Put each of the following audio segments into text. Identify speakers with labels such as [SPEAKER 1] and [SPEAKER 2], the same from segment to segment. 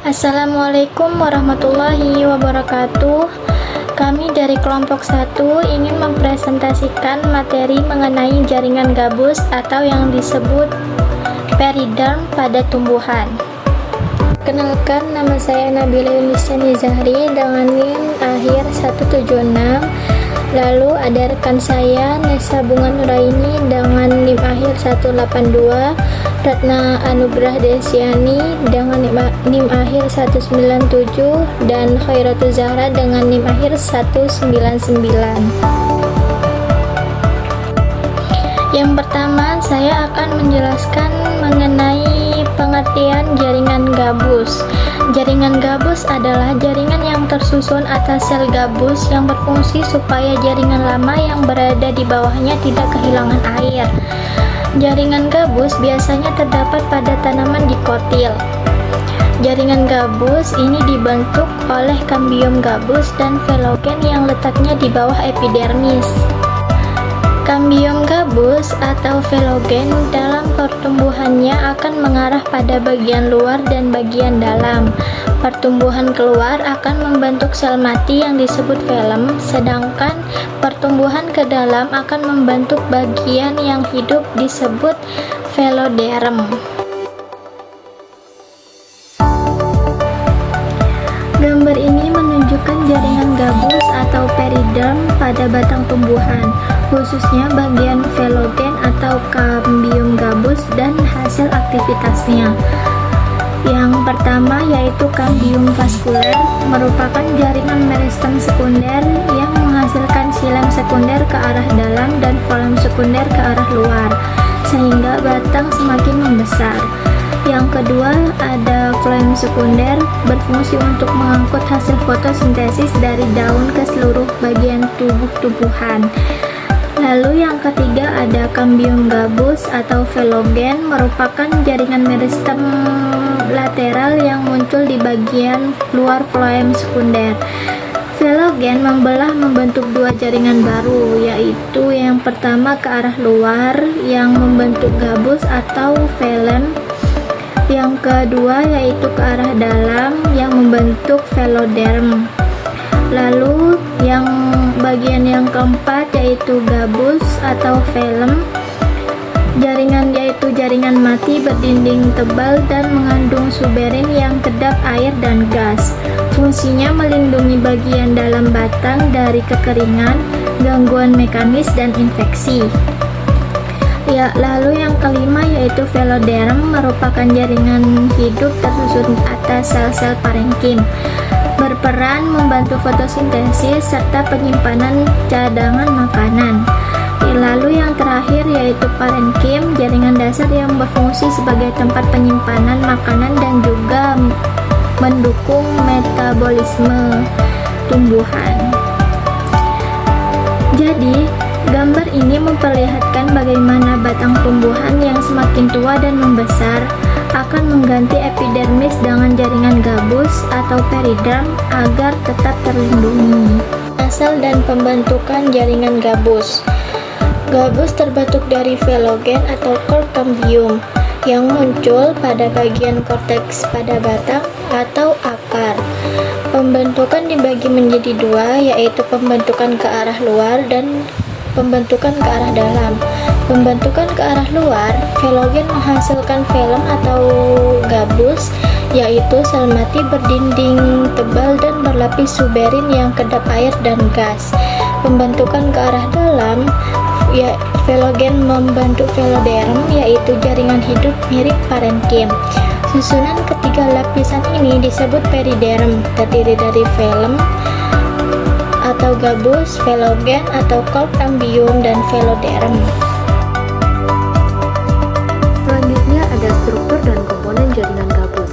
[SPEAKER 1] Assalamualaikum warahmatullahi wabarakatuh. Kami dari kelompok 1 ingin mempresentasikan materi mengenai jaringan gabus atau yang disebut periderm pada tumbuhan. Kenalkan, nama saya Nabila Yunisyani Zahri dengan NIM akhir 176. Lalu ada rekan saya Nesa Bunga Nuraini dengan NIM akhir 182, Ratna Anugrah Desiani dengan NIM akhir 197, dan Khairatul Zahra dengan NIM akhir 199. Yang pertama, saya akan menjelaskan mengenai pengertian jaringan gabus. Jaringan gabus adalah jaringan yang tersusun atas sel gabus yang berfungsi supaya jaringan lama yang berada di bawahnya tidak kehilangan air. Jaringan gabus biasanya terdapat pada tanaman dikotil. Jaringan gabus ini dibentuk oleh kambium gabus dan velogen yang letaknya di bawah epidermis. Kambium gabus atau velogen dalam pertumbuhannya akan mengarah pada bagian luar dan bagian dalam. Pertumbuhan keluar akan membentuk sel mati yang disebut velum, sedangkan pertumbuhan ke dalam akan membentuk bagian yang hidup disebut veloderm. Gambar ini menunjukkan jaringan gabus atau periderm pada batang tumbuhan, khususnya bagian velogen atau kambium gabus dan hasil aktivitasnya. Yang pertama yaitu kambium vaskuler, merupakan jaringan meristem sekunder yang menghasilkan xilem sekunder ke arah dalam dan phloem sekunder ke arah luar, sehingga batang semakin membesar. Yang kedua ada phloem sekunder, berfungsi untuk mengangkut hasil fotosintesis dari daun ke seluruh bagian tubuh tumbuhan. Lalu yang ketiga ada kambium gabus atau velogen, merupakan jaringan meristem lateral yang muncul di bagian luar phloem sekunder. Velogen membentuk dua jaringan baru, yaitu yang pertama ke arah luar yang membentuk gabus atau velum, yang kedua yaitu ke arah dalam yang membentuk veloderm. Lalu yang bagian yang keempat yaitu gabus atau velum, yaitu jaringan mati berdinding tebal dan mengandung suberin yang kedap air dan gas. Fungsinya melindungi bagian dalam batang dari kekeringan, gangguan mekanis, dan infeksi. Lalu yang kelima yaitu veloderm, merupakan jaringan hidup tersusun atas sel-sel parenkim, berperan membantu fotosintesis serta penyimpanan cadangan makanan. Lalu yang terakhir yaitu parenkim, jaringan dasar yang berfungsi sebagai tempat penyimpanan makanan dan juga mendukung metabolisme tumbuhan. Jadi, gambar ini memperlihatkan bagaimana batang tumbuhan yang semakin tua dan membesar akan mengganti epidermis dengan jaringan gabus atau periderm agar tetap terlindungi. Asal dan pembentukan jaringan gabus. Gabus terbentuk dari velogen atau core kambium yang muncul pada bagian korteks pada batang atau akar. Pembentukan dibagi menjadi dua, yaitu pembentukan ke arah luar dan pembentukan ke arah dalam. Pembentukan ke arah luar, velogen menghasilkan velum atau gabus, yaitu sel mati berdinding tebal dan berlapis suberin yang kedap air dan gas. Pembentukan ke arah dalam, velogen membentuk veloderm, yaitu jaringan hidup mirip parenkim. Susunan ketiga lapisan ini disebut periderm, terdiri dari velum atau gabus, velogen atau core kambium, dan veloderm.
[SPEAKER 2] Selanjutnya ada struktur dan komponen jaringan gabus.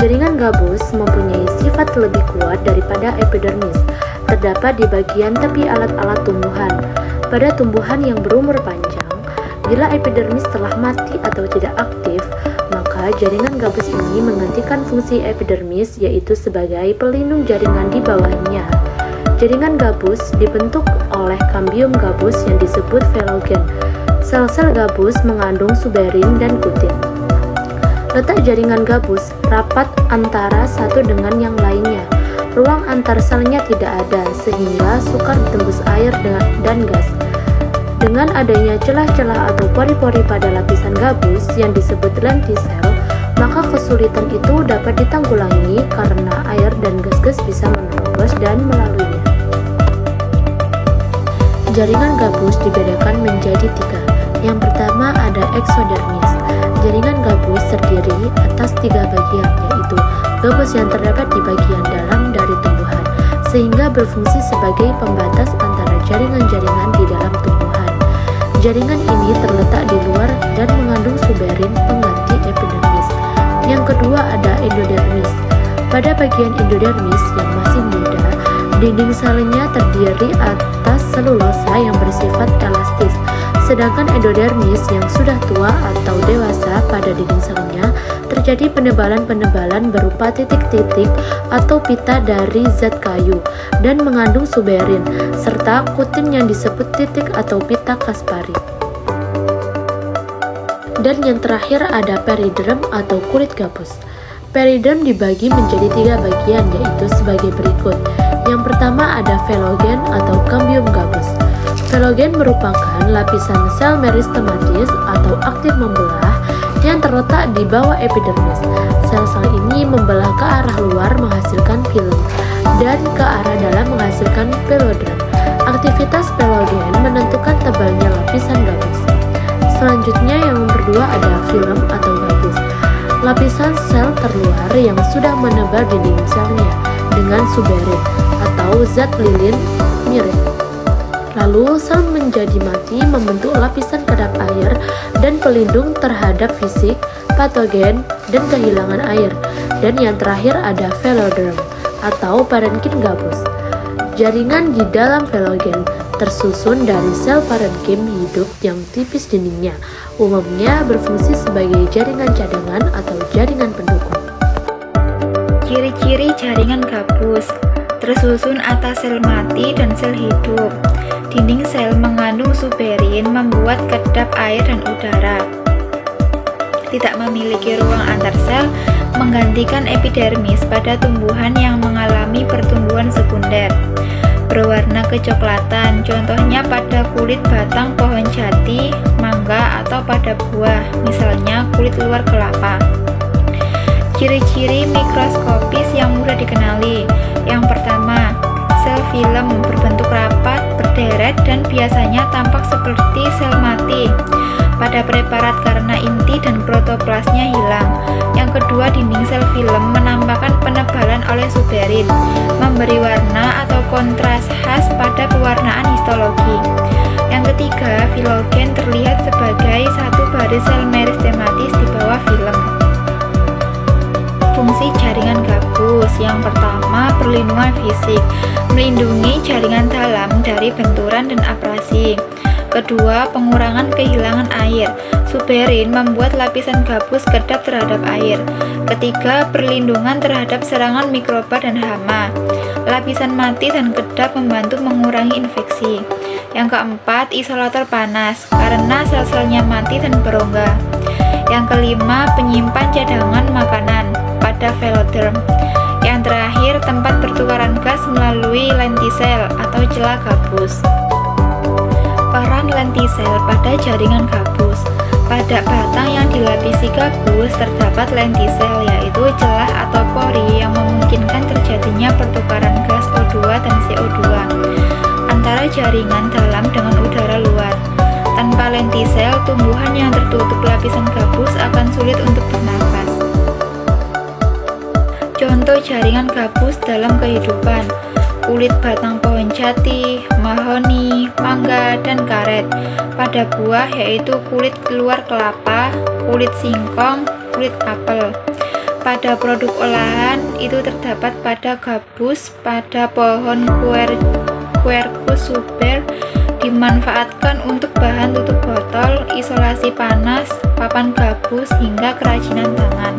[SPEAKER 2] Jaringan gabus mempunyai sifat lebih kuat daripada epidermis, terdapat di bagian tepi alat-alat tumbuhan. Pada tumbuhan yang berumur panjang, bila epidermis telah mati atau tidak aktif, maka jaringan gabus ini menggantikan fungsi epidermis, yaitu sebagai pelindung jaringan di bawahnya. Jaringan gabus dibentuk oleh kambium gabus yang disebut velogen. Sel-sel gabus mengandung suberin dan kutin. Letak jaringan gabus rapat antara satu dengan yang lainnya. Ruang antar selnya tidak ada, sehingga sukar ditembus air dan gas. Dengan adanya celah-celah atau pori-pori pada lapisan gabus yang disebut lentisel, maka kesulitan itu dapat ditanggulangi karena air dan gas-gas bisa menerobos dan melaluinya. Jaringan gabus dibedakan menjadi 3. Yang pertama ada eksodermis. Jaringan gabus terdiri atas 3 bagian, yaitu gabus yang terdapat di bagian dalam dari tumbuhan, sehingga berfungsi sebagai pembatas antara jaringan-jaringan di dalam tumbuhan. Jaringan ini terletak di luar dan mengandung suberin pengganti epidermis. Yang kedua ada endodermis. Pada bagian endodermis yang masih muda, dinding selnya terdiri atas selulosa yang bersifat elastis. Sedangkan endodermis yang sudah tua atau dewasa, pada dinding selnya terjadi penebalan-penebalan berupa titik-titik atau pita dari zat kayu dan mengandung suberin, serta kutin yang disebut titik atau pita Kaspari. Dan yang terakhir ada periderm atau kulit gabus. Periderm dibagi menjadi 3 bagian, yaitu sebagai berikut. Yang pertama ada velogen atau kambium gabus. Velogen merupakan lapisan sel meristematis atau aktif membelah yang terletak di bawah epidermis. Sel-sel ini membelah ke arah luar menghasilkan film dan ke arah dalam menghasilkan velodrem. Aktivitas velogen menentukan tebalnya lapisan gabus. Selanjutnya yang nomor 2 ada film atau gabus. Lapisan sel terluar yang sudah menebal dinding selnya dengan suberin atau zat lilin mirip. Lalu sel menjadi mati membentuk lapisan kedap air dan pelindung terhadap fisik, patogen, dan kehilangan air. Dan yang terakhir ada velodrem atau parenkim gabus. Jaringan di dalam velogen tersusun dari sel parenkim hidup yang tipis dindingnya, umumnya berfungsi sebagai jaringan cadangan atau jaringan pendukung.
[SPEAKER 1] Ciri-ciri jaringan gabus tersusun atas sel mati dan sel hidup. Dinding sel mengandung suberin membuat kedap air dan udara. Tidak memiliki ruang antar sel, menggantikan epidermis pada tumbuhan yang mengalami pertumbuhan sekunder. Berwarna kecoklatan, contohnya pada kulit batang pohon jati, mangga, atau pada buah, misalnya kulit luar kelapa. Ciri-ciri mikroskopis yang mudah dikenali. Yang pertama, sel film berbentuk rapat, berderet, dan biasanya tampak seperti sel mati pada preparat karena inti dan protoplasnya hilang. Yang kedua, dinding sel film menampakkan penebalan oleh suberin, memberi warna atau kontras khas pada pewarnaan histologi. Yang ketiga, filogen terlihat sebagai satu baris sel meristematis di bawah film. Fungsi jaringan gabus. Yang pertama, perlindungan fisik, melindungi jaringan dalam dari benturan dan abrasi. Kedua, pengurangan kehilangan air. Suberin membuat lapisan gabus kedap terhadap air. Ketiga, perlindungan terhadap serangan mikroba dan hama. Lapisan mati dan kedap membantu mengurangi infeksi. Yang keempat, isolator panas karena sel-selnya mati dan berongga. Yang kelima, penyimpan cadangan makanan pada velodrem. Yang terakhir, tempat pertukaran gas melalui lentisel atau celah gabus. Peran lentisel pada jaringan gabus. Pada batang yang dilapisi gabus terdapat lentisel, yaitu celah atau pori yang memungkinkan terjadinya pertukaran gas O2 dan CO2 antara jaringan dalam dengan udara luar. Tanpa lentisel, tumbuhan yang tertutup lapisan gabus akan sulit untuk bernafas. Contoh jaringan gabus dalam kehidupan: kulit batang pohon jati, mahoni, mangga, dan karet. Pada buah yaitu kulit luar kelapa, kulit singkong, kulit apel. Pada produk olahan itu terdapat pada gabus. Pada pohon Quercus suber dimanfaatkan untuk bahan tutup botol, isolasi panas, papan gabus, hingga kerajinan tangan.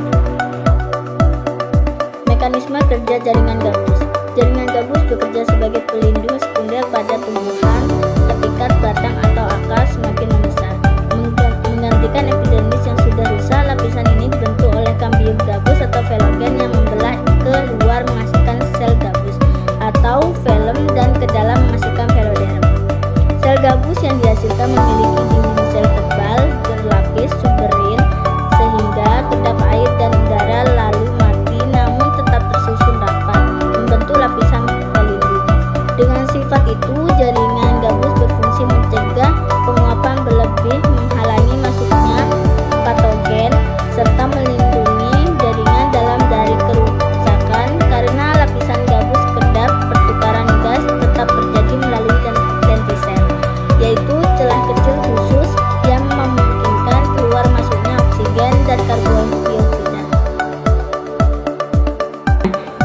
[SPEAKER 3] Mekanisme kerja jaringan gabus. Jaringan gabus bekerja sebagai pelindung sekunder pada tumbuhan ketika batang atau akar semakin membesar. Menggantikan epidermis yang sudah rusak, lapisan ini dibentuk oleh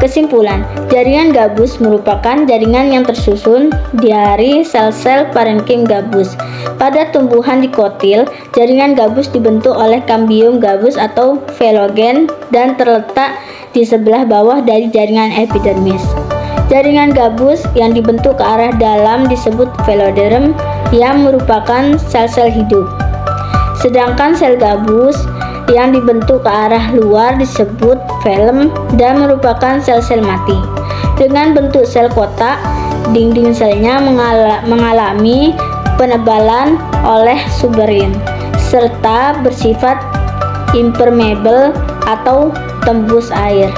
[SPEAKER 3] Kesimpulan, jaringan gabus merupakan jaringan yang tersusun dari sel-sel parenkim gabus. Pada tumbuhan dikotil, jaringan gabus dibentuk oleh kambium gabus atau velogen dan terletak di sebelah bawah dari jaringan epidermis. Jaringan gabus yang dibentuk ke arah dalam disebut veloderm yang merupakan sel-sel hidup. Sedangkan sel gabus yang dibentuk ke arah luar disebut velum dan merupakan sel-sel mati. Dengan bentuk sel kotak, dinding selnya mengalami penebalan oleh suberin serta bersifat impermeable atau tembus air.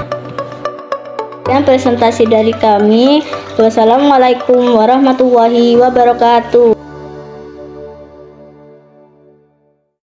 [SPEAKER 3] Dan presentasi dari kami. Wassalamualaikum warahmatullahi wabarakatuh.